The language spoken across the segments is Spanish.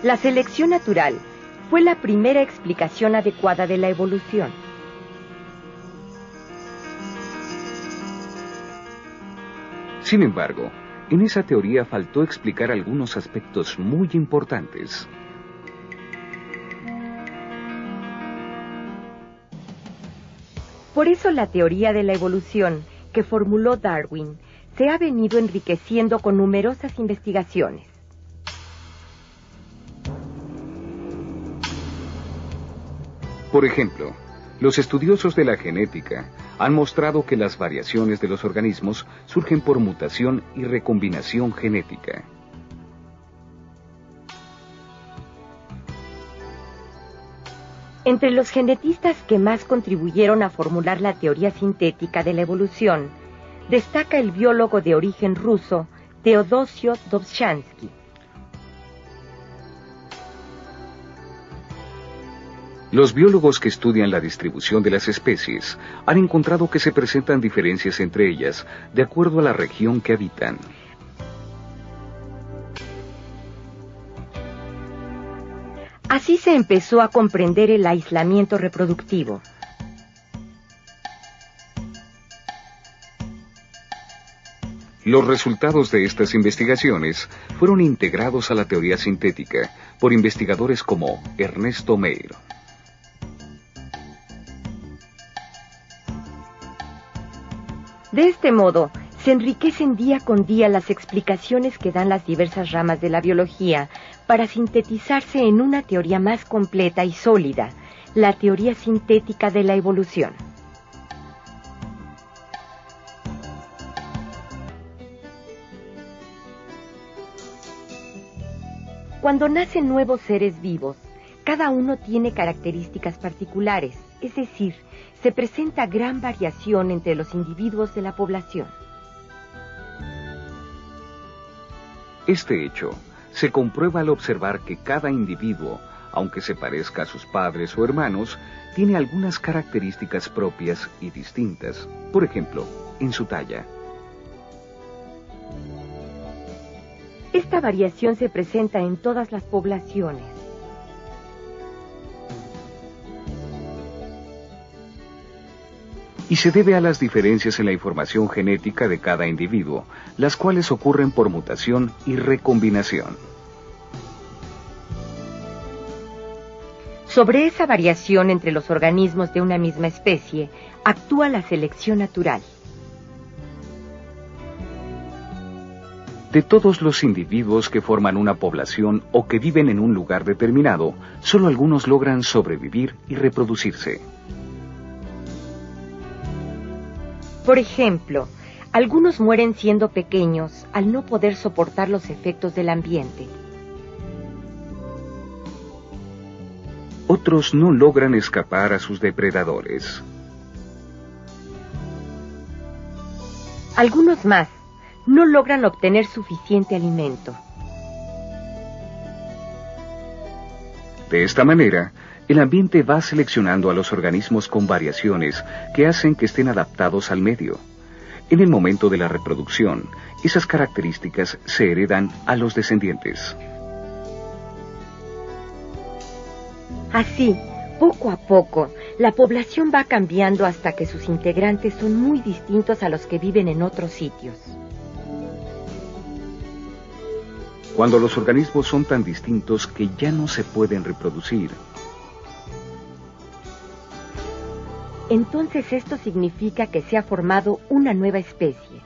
La selección natural fue la primera explicación adecuada de la evolución. Sin embargo, en esa teoría faltó explicar algunos aspectos muy importantes. Por eso la teoría de la evolución que formuló Darwin se ha venido enriqueciendo con numerosas investigaciones. Por ejemplo, los estudiosos de la genética han mostrado que las variaciones de los organismos surgen por mutación y recombinación genética. Entre los genetistas que más contribuyeron a formular la teoría sintética de la evolución, destaca el biólogo de origen ruso, Teodosio Dobzhansky. Los biólogos que estudian la distribución de las especies han encontrado que se presentan diferencias entre ellas de acuerdo a la región que habitan. Así se empezó a comprender el aislamiento reproductivo. Los resultados de estas investigaciones fueron integrados a la teoría sintética por investigadores como Ernesto Meyer. De este modo, se enriquecen día con día las explicaciones que dan las diversas ramas de la biología para sintetizarse en una teoría más completa y sólida, la teoría sintética de la evolución. Cuando nacen nuevos seres vivos, cada uno tiene características particulares, es decir, se presenta gran variación entre los individuos de la población. Este hecho se comprueba al observar que cada individuo, aunque se parezca a sus padres o hermanos, tiene algunas características propias y distintas, por ejemplo, en su talla. Esta variación se presenta en todas las poblaciones. Y se debe a las diferencias en la información genética de cada individuo, las cuales ocurren por mutación y recombinación. Sobre esa variación entre los organismos de una misma especie, actúa la selección natural. De todos los individuos que forman una población o que viven en un lugar determinado, solo algunos logran sobrevivir y reproducirse. Por ejemplo, algunos mueren siendo pequeños al no poder soportar los efectos del ambiente. Otros no logran escapar a sus depredadores. Algunos más no logran obtener suficiente alimento. De esta manera, el ambiente va seleccionando a los organismos con variaciones que hacen que estén adaptados al medio. En el momento de la reproducción, esas características se heredan a los descendientes. Así, poco a poco, la población va cambiando hasta que sus integrantes son muy distintos a los que viven en otros sitios. Cuando los organismos son tan distintos que ya no se pueden reproducir, entonces esto significa que se ha formado una nueva especie.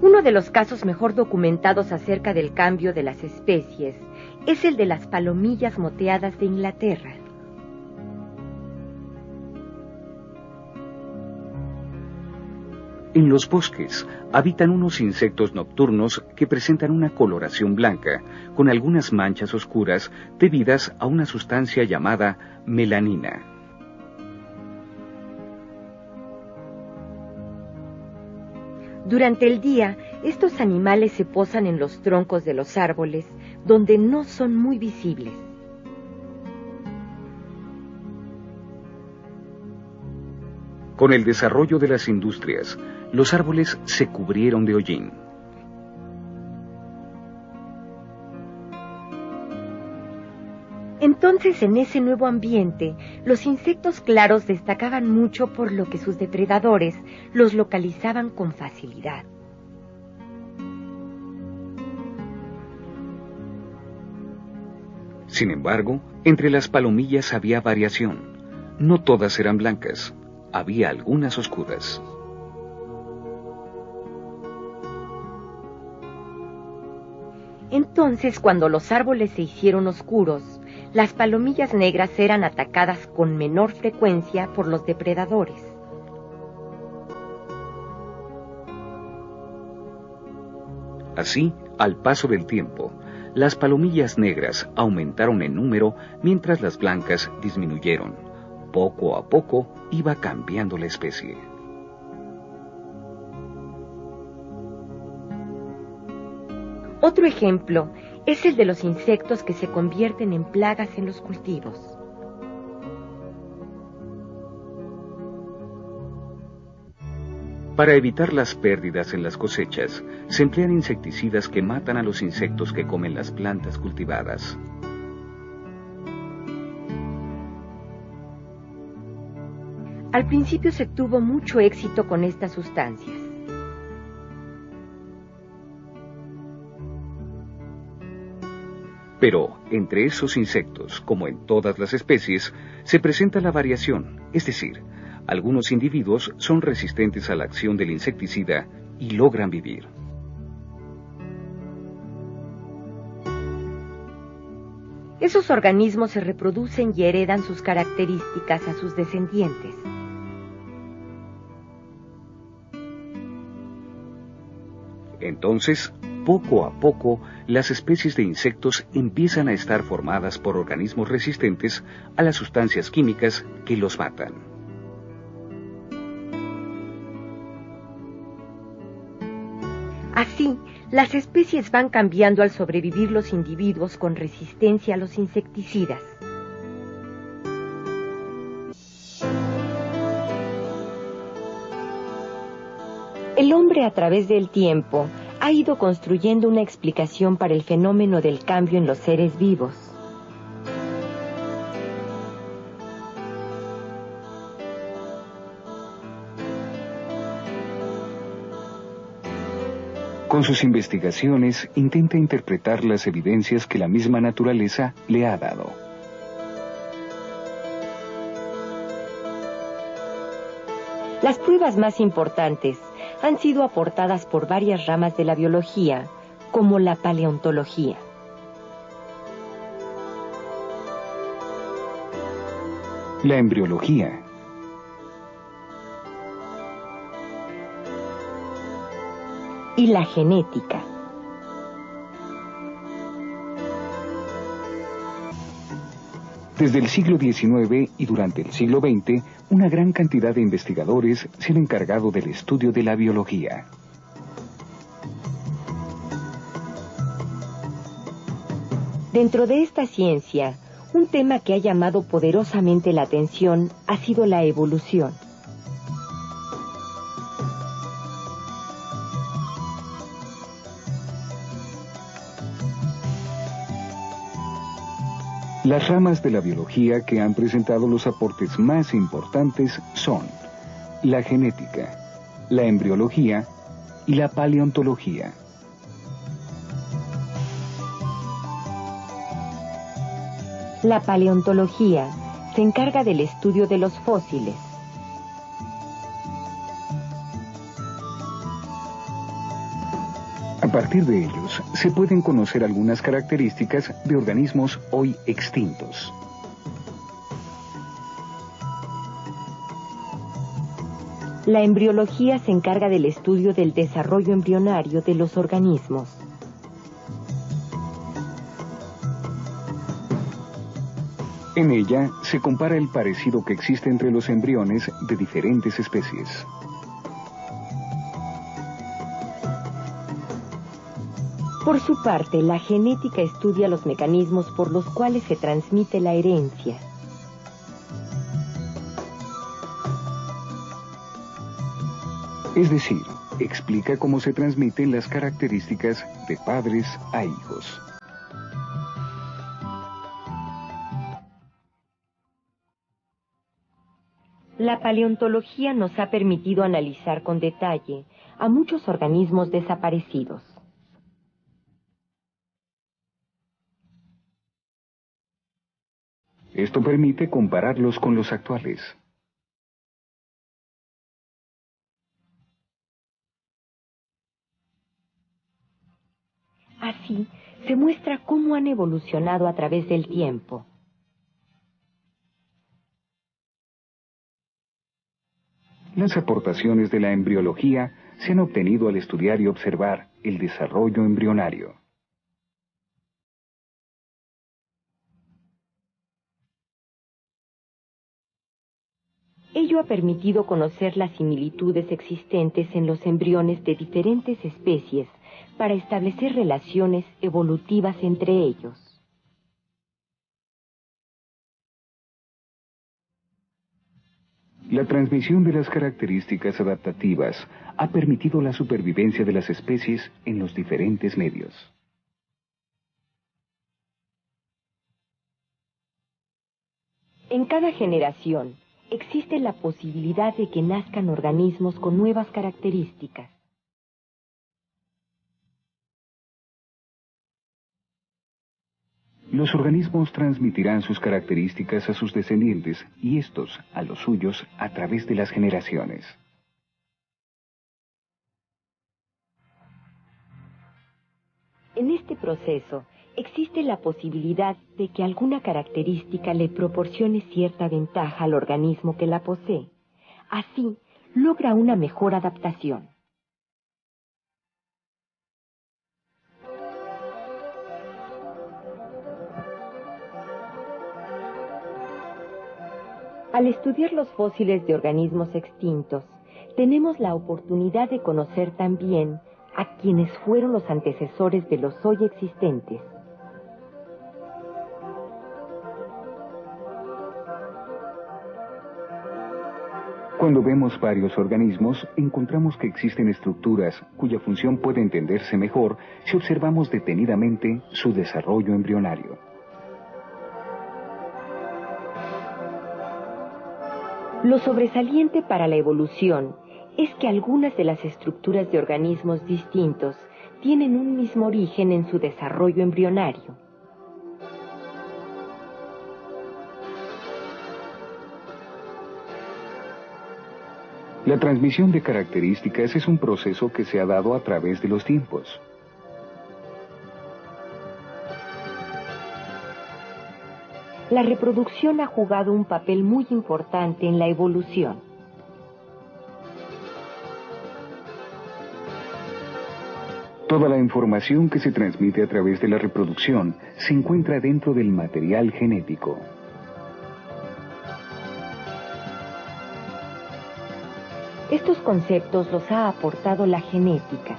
Uno de los casos mejor documentados acerca del cambio de las especies es el de las palomillas moteadas de Inglaterra. en los bosques habitan unos insectos nocturnos que presentan una coloración blanca, con algunas manchas oscuras debidas a una sustancia llamada melanina. Durante el día, estos animales se posan en los troncos de los árboles, donde no son muy visibles. Con el desarrollo de las industrias, los árboles se cubrieron de hollín. Entonces, en ese nuevo ambiente, los insectos claros destacaban mucho por lo que sus depredadores los localizaban con facilidad. Sin embargo, entre las palomillas había variación. No todas eran blancas, había algunas oscuras. Entonces, cuando los árboles se hicieron oscuros, las palomillas negras eran atacadas con menor frecuencia por los depredadores. Así, al paso del tiempo, las palomillas negras aumentaron en número mientras las blancas disminuyeron. Poco a poco iba cambiando la especie. Otro ejemplo es el de los insectos que se convierten en plagas en los cultivos. Para evitar las pérdidas en las cosechas, se emplean insecticidas que matan a los insectos que comen las plantas cultivadas. Al principio se tuvo mucho éxito con estas sustancias. Pero entre esos insectos, como en todas las especies, se presenta la variación, es decir, algunos individuos son resistentes a la acción del insecticida y logran vivir. Esos organismos se reproducen y heredan sus características a sus descendientes. Entonces, poco a poco, las especies de insectos empiezan a estar formadas por organismos resistentes a las sustancias químicas que los matan. Así, las especies van cambiando al sobrevivir los individuos con resistencia a los insecticidas. El hombre, a través del tiempo, ha ido construyendo una explicación para el fenómeno del cambio en los seres vivos. Con sus investigaciones, intenta interpretar las evidencias que la misma naturaleza le ha dado. Las pruebas más importantes han sido aportadas por varias ramas de la biología, como la paleontología. La embriología. Y la genética. Desde el siglo XIX y durante el siglo XX, una gran cantidad de investigadores se han encargado del estudio de la biología. Dentro de esta ciencia, un tema que ha llamado poderosamente la atención ha sido la evolución. Las ramas de la biología que han presentado los aportes más importantes son la genética, la embriología y la paleontología. La paleontología se encarga del estudio de los fósiles. A partir de ellos, se pueden conocer algunas características de organismos hoy extintos. La embriología se encarga del estudio del desarrollo embrionario de los organismos. En ella se compara el parecido que existe entre los embriones de diferentes especies. Por su parte, la genética estudia los mecanismos por los cuales se transmite la herencia. Es decir, explica cómo se transmiten las características de padres a hijos. La paleontología nos ha permitido analizar con detalle a muchos organismos desaparecidos. Esto permite compararlos con los actuales. Así, se muestra cómo han evolucionado a través del tiempo. Las aportaciones de la embriología se han obtenido al estudiar y observar el desarrollo embrionario. Ello ha permitido conocer las similitudes existentes en los embriones de diferentes especies para establecer relaciones evolutivas entre ellos. La transmisión de las características adaptativas ha permitido la supervivencia de las especies en los diferentes medios. En cada generación existe la posibilidad de que nazcan organismos con nuevas características. Los organismos transmitirán sus características a sus descendientes y estos a los suyos a través de las generaciones. En este proceso existe la posibilidad de que alguna característica le proporcione cierta ventaja al organismo que la posee. Así, logra una mejor adaptación. Al estudiar los fósiles de organismos extintos, tenemos la oportunidad de conocer también a quienes fueron los antecesores de los hoy existentes. Cuando vemos varios organismos, encontramos que existen estructuras cuya función puede entenderse mejor si observamos detenidamente su desarrollo embrionario. Lo sobresaliente para la evolución es que algunas de las estructuras de organismos distintos tienen un mismo origen en su desarrollo embrionario. La transmisión de características es un proceso que se ha dado a través de los tiempos. La reproducción ha jugado un papel muy importante en la evolución. Toda la información que se transmite a través de la reproducción se encuentra dentro del material genético. Estos conceptos los ha aportado la genética.